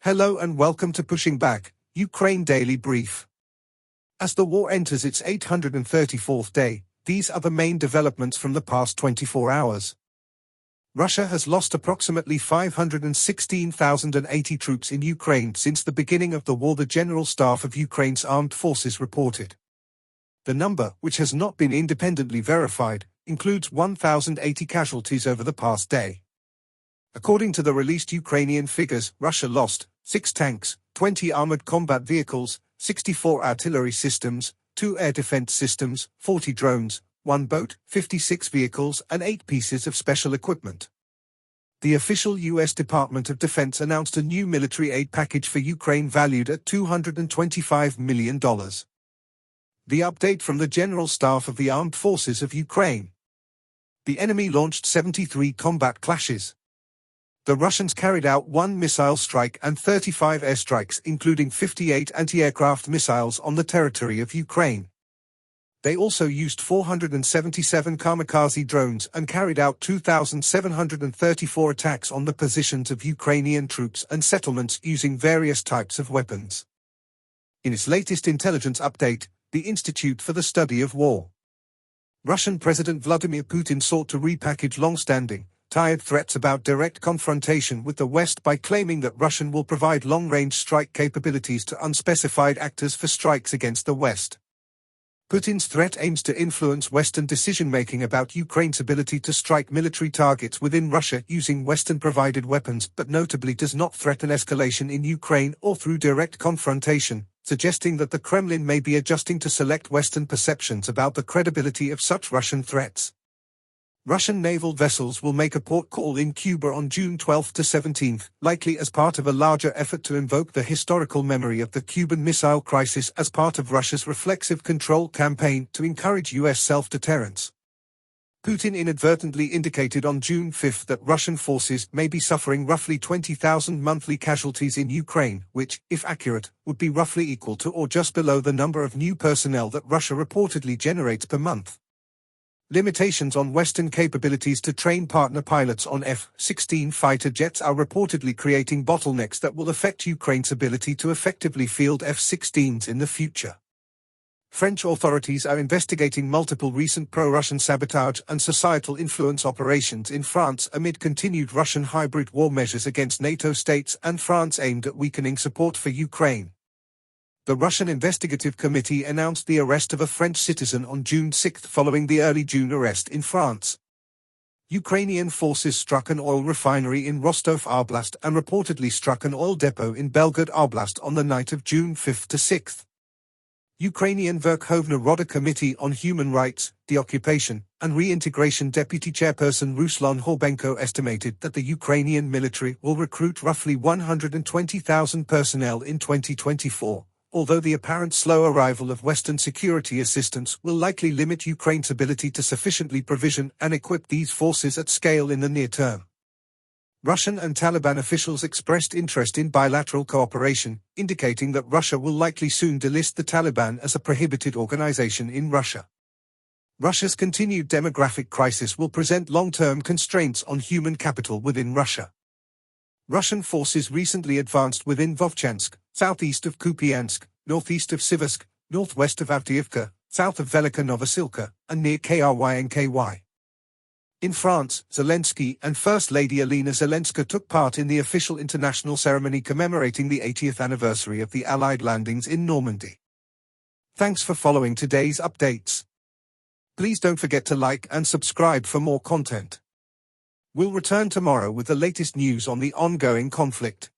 Hello and welcome to Pushing Back, Ukraine Daily Brief. As the war enters its 834th day, these are the main developments from the past 24 hours. Russia has lost approximately 516,080 troops in Ukraine since the beginning of the war, the General Staff of Ukraine's armed forces reported. The number, which has not been independently verified, includes 1,080 casualties over the past day. According to the released Ukrainian figures, Russia lost 6 tanks, 20 armored combat vehicles, 64 artillery systems, 2 air defense systems, 40 drones, 1 boat, 56 vehicles, and 8 pieces of special equipment. The official U.S. Department of Defense announced a new military aid package for Ukraine valued at $225 million. The update from the General Staff of the Armed Forces of Ukraine. The enemy launched 73 combat clashes. The Russians carried out 1 missile strike and 35 airstrikes, including 58 anti-aircraft missiles on the territory of Ukraine. They also used 477 kamikaze drones and carried out 2,734 attacks on the positions of Ukrainian troops and settlements using various types of weapons. In its latest intelligence update, the Institute for the Study of War, Russian President Vladimir Putin sought to repackage long-standing, tired threats about direct confrontation with the West by claiming that Russia will provide long-range strike capabilities to unspecified actors for strikes against the West. Putin's threat aims to influence Western decision-making about Ukraine's ability to strike military targets within Russia using Western-provided weapons, but notably does not threaten escalation in Ukraine or through direct confrontation, suggesting that the Kremlin may be adjusting to select Western perceptions about the credibility of such Russian threats. Russian naval vessels will make a port call in Cuba on June 12 to 17, likely as part of a larger effort to invoke the historical memory of the Cuban Missile Crisis as part of Russia's reflexive control campaign to encourage U.S. self-deterrence. Putin inadvertently indicated on June 5 that Russian forces may be suffering roughly 20,000 monthly casualties in Ukraine, which, if accurate, would be roughly equal to or just below the number of new personnel that Russia reportedly generates per month. Limitations on Western capabilities to train partner pilots on F-16 fighter jets are reportedly creating bottlenecks that will affect Ukraine's ability to effectively field F-16s in the future. French authorities are investigating multiple recent pro-Russian sabotage and societal influence operations in France amid continued Russian hybrid war measures against NATO states and France aimed at weakening support for Ukraine. The Russian Investigative Committee announced the arrest of a French citizen on June 6 following the early June arrest in France. Ukrainian forces struck an oil refinery in Rostov Oblast and reportedly struck an oil depot in Belgorod Oblast on the night of June 5 to 6. Ukrainian Verkhovna Rada Committee on Human Rights, Deoccupation, and Reintegration Deputy Chairperson Ruslan Horbenko estimated that the Ukrainian military will recruit roughly 120,000 personnel in 2024. Although the apparent slow arrival of Western security assistance will likely limit Ukraine's ability to sufficiently provision and equip these forces at scale in the near term. Russian and Taliban officials expressed interest in bilateral cooperation, indicating that Russia will likely soon delist the Taliban as a prohibited organization in Russia. Russia's continued demographic crisis will present long-term constraints on human capital within Russia. Russian forces recently advanced within Vovchansk, southeast of Kupiansk, northeast of Siversk, northwest of Avdiivka, south of Velika Novosilka, and near Krynky. In France, Zelensky and First Lady Alina Zelenska took part in the official international ceremony commemorating the 80th anniversary of the Allied landings in Normandy. Thanks for following today's updates. Please don't forget to like and subscribe for more content. We'll return tomorrow with the latest news on the ongoing conflict.